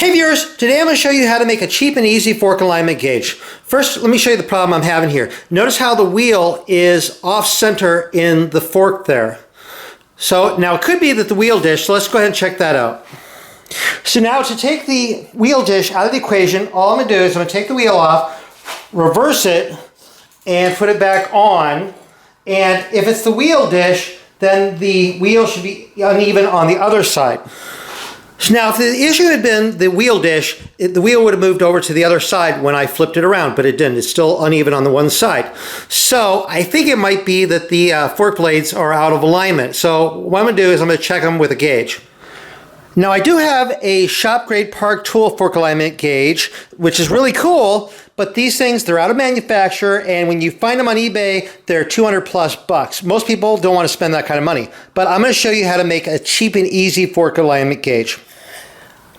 Hey viewers, today I'm going to show you how to make a cheap and easy fork alignment gauge. First, let me show you the problem I'm having here. Notice how the wheel is off center in the fork there. So now it could be that the wheel dish, so let's go ahead and check that out. So now to take the wheel dish out of the equation, all I'm going to do is I'm going to take the wheel off, reverse it, and put it back on. And if it's the wheel dish, then the wheel should be uneven on the other side. So now if the issue had been the wheel dish, the wheel would have moved over to the other side when I flipped it around, but it didn't. It's still uneven on the one side. So I think it might be that the fork blades are out of alignment. So what I'm going to do is I'm going to check them with a gauge. Now I do have a shop grade Park Tool fork alignment gauge, which is really cool, but these things, they're out of manufacture, and when you find them on eBay, they're 200 plus bucks. Most people don't want to spend that kind of money, but I'm going to show you how to make a cheap and easy fork alignment gauge.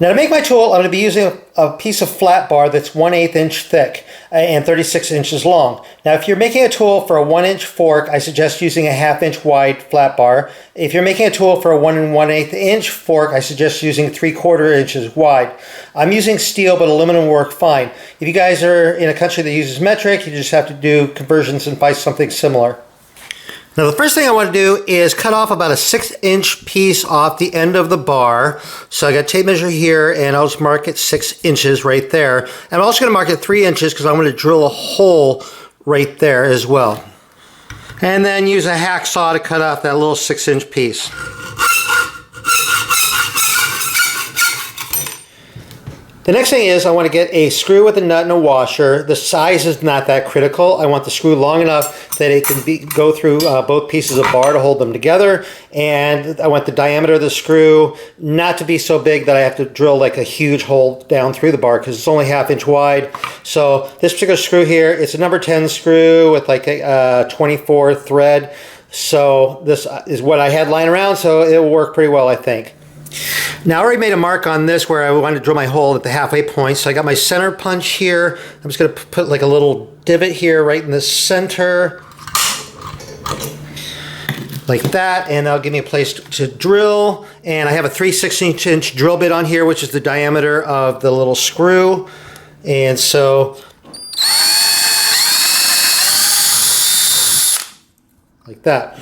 Now to make my tool, I'm going to be using a piece of flat bar that's 1/8 inch thick and 36 inches long. Now if you're making a tool for a 1-inch fork, I suggest using a 1/2 inch wide flat bar. If you're making a tool for a 1 1/8 inch fork, I suggest using 3/4 inches wide. I'm using steel, but aluminum will work fine. If you guys are in a country that uses metric, you just have to do conversions and buy something similar. Now the first thing I want to do is cut off about a 6-inch piece off the end of the bar. So I got a tape measure here, and I'll just mark it 6 inches right there. And I'm also going to mark it 3 inches because I'm going to drill a hole right there as well. And then use a hacksaw to cut off that little 6-inch piece. The next thing is I want to get a screw with a nut and a washer. The size is not that critical. I want the screw long enough that it can go through both pieces of bar to hold them together. And I want the diameter of the screw not to be so big that I have to drill like a huge hole down through the bar because it's only 1/2 inch wide. So this particular screw here, it's a number 10 screw with like a 24 thread. So this is what I had lying around, so it will work pretty well, I think. Now I already made a mark on this where I wanted to drill my hole at the halfway point. So I got my center punch here. I'm just going to put like a little divot here right in the center. Like that, and that'll give me a place to drill. And I have a 3/16 inch drill bit on here, which is the diameter of the little screw. And so, like that.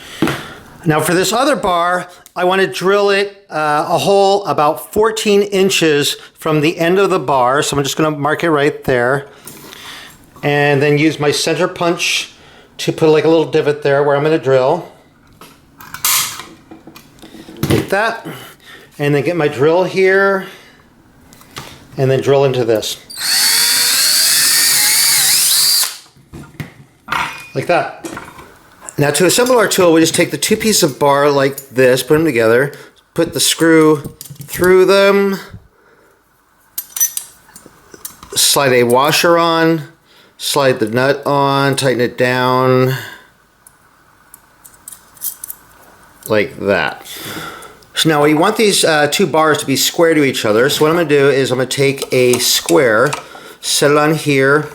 Now for this other bar, I want to drill it a hole about 14 inches from the end of the bar. So I'm just going to mark it right there. And then use my center punch to put like a little divot there where I'm going to drill. Like that. And then get my drill here. And then drill into this. Like that. Now to assemble our tool, we just take the two pieces of bar like this, put them together, put the screw through them, slide a washer on, slide the nut on, tighten it down, like that. So now we want these two bars to be square to each other, so what I'm going to do is I'm going to take a square, set it on here,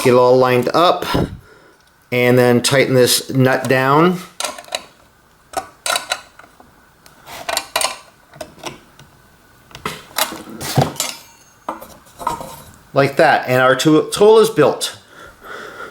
get it all lined up, and then tighten this nut down. Like that, and our tool is built.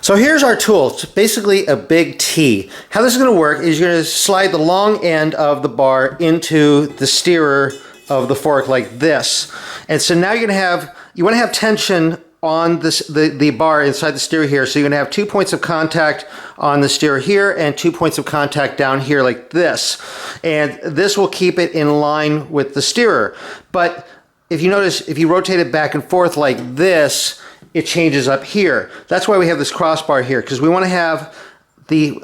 So here's our tool. It's basically a big T. How this is going to work is you're going to slide the long end of the bar into the steerer of the fork like this. And so now you want to have tension on this, the bar inside the steerer here. So you're going to have 2 points of contact on the steerer here and 2 points of contact down here like this. And this will keep it in line with the steerer. But if you notice, if you rotate it back and forth like this, it changes up here. That's why we have this crossbar here, because we want to have the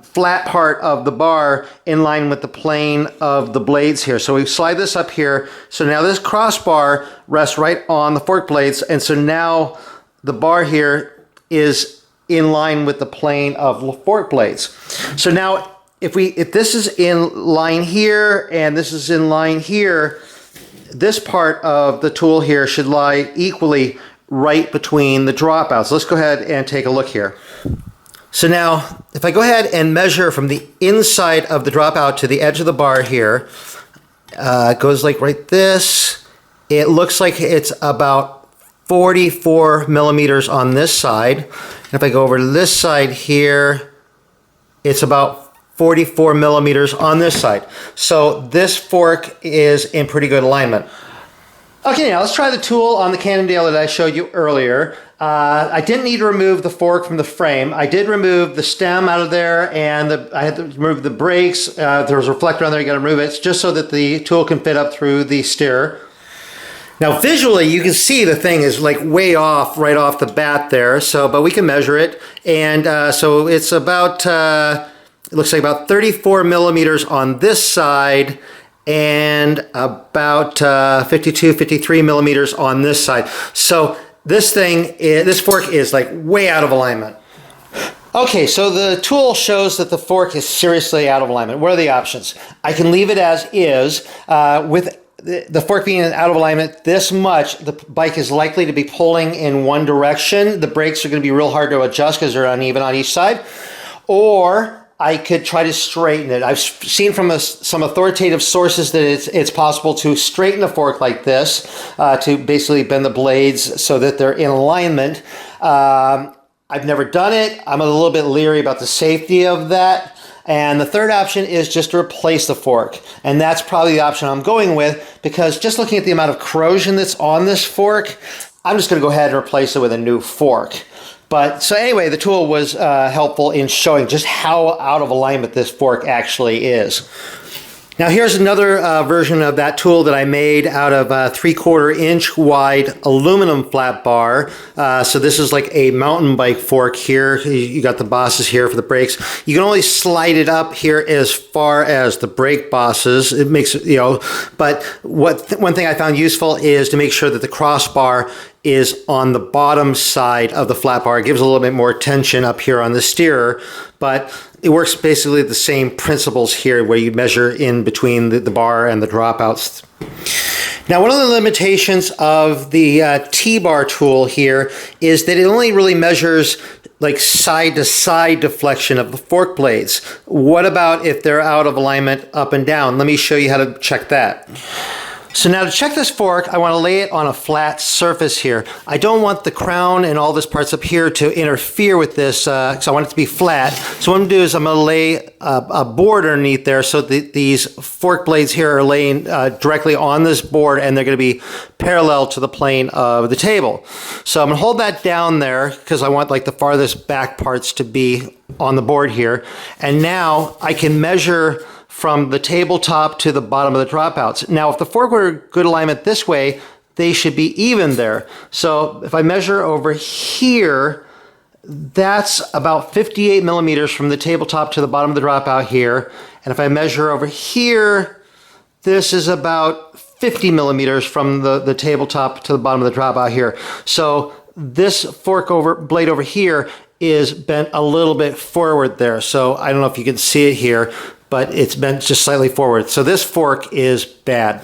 flat part of the bar in line with the plane of the blades here. So we slide this up here. So now this crossbar rests right on the fork blades. And so now the bar here is in line with the plane of the fork blades. So now if this is in line here and this is in line here, this part of the tool here should lie equally right between the dropouts. Let's go ahead and take a look here. So now, if I go ahead and measure from the inside of the dropout to the edge of the bar here, it goes like right this, it looks like it's about 44 millimeters on this side. And if I go over to this side here, it's about 44 millimeters on this side. So this fork is in pretty good alignment. Okay, now let's try the tool on the Cannondale that I showed you earlier. I didn't need to remove the fork from the frame. I did remove the stem out of there, and I had to remove the brakes. There was a reflector on there, you gotta remove it. It's just so that the tool can fit up through the steer. Now visually, you can see the thing is like way off right off the bat there, but we can measure it. And so it's about, it looks like about 34 millimeters on this side, and about 52, 53 millimeters on this side. So this fork is like way out of alignment. Okay, so the tool shows that the fork is seriously out of alignment. What are the options? I can leave it as is. With the fork being out of alignment this much, the bike is likely to be pulling in one direction. The brakes are going to be real hard to adjust because they're uneven on each side. Or I could try to straighten it. I've seen from some authoritative sources that it's possible to straighten a fork like this, to basically bend the blades so that they're in alignment. I've never done it. I'm a little bit leery about the safety of that. And the third option is just to replace the fork. And that's probably the option I'm going with, because just looking at the amount of corrosion that's on this fork, I'm just going to go ahead and replace it with a new fork. But so anyway, the tool was helpful in showing just how out of alignment this fork actually is. Now here's another version of that tool that I made out of a 3/4 inch wide aluminum flat bar. So this is like a mountain bike fork here. You got the bosses here for the brakes. You can only slide it up here as far as the brake bosses. It makes, but one thing I found useful is to make sure that the crossbar is on the bottom side of the flat bar. It gives a little bit more tension up here on the steerer, but it works basically the same principles here, where you measure in between the bar and the dropouts. Now, one of the limitations of the T-bar tool here is that it only really measures like side-to-side deflection of the fork blades. What about if they're out of alignment up and down? Let me show you how to check that. So now to check this fork, I want to lay it on a flat surface here. I don't want the crown and all this parts up here to interfere with this, because I want it to be flat. So what I'm going to do is I'm going to lay a board underneath there, so that these fork blades here are laying directly on this board, and they're going to be parallel to the plane of the table. So I'm going to hold that down there, because I want like the farthest back parts to be on the board here. And now I can measure from the tabletop to the bottom of the dropouts. Now, if the fork were good alignment this way, they should be even there. So if I measure over here, that's about 58 millimeters from the tabletop to the bottom of the dropout here. And if I measure over here, this is about 50 millimeters from the tabletop to the bottom of the dropout here. So this blade over here is bent a little bit forward there. So I don't know if you can see it here, but it's bent just slightly forward. So this fork is bad.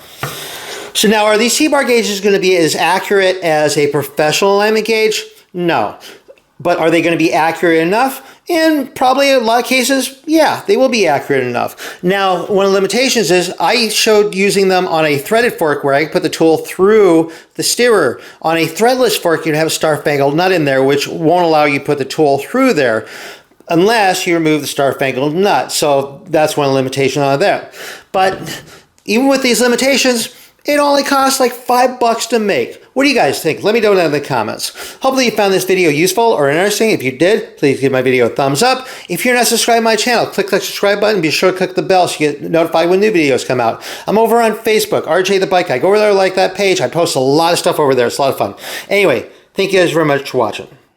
So now, are these T-bar gauges going to be as accurate as a professional alignment gauge? No. But are they going to be accurate enough? In probably a lot of cases, yeah, they will be accurate enough. Now, one of the limitations is I showed using them on a threaded fork where I put the tool through the steerer. On a threadless fork, you'd have a star-spangled nut in there, which won't allow you to put the tool through there unless you remove the star-spangled nut. So that's one limitation on that. But even with these limitations, it only costs like $5 to make. What do you guys think? Let me know down in the comments. Hopefully you found this video useful or interesting. If you did, please give my video a thumbs up. If you're not subscribed to my channel, click the subscribe button. Be sure to click the bell so you get notified when new videos come out. I'm over on Facebook, RJ the Bike Guy. Go over there, like that page. I post a lot of stuff over there. It's a lot of fun. Anyway, thank you guys very much for watching.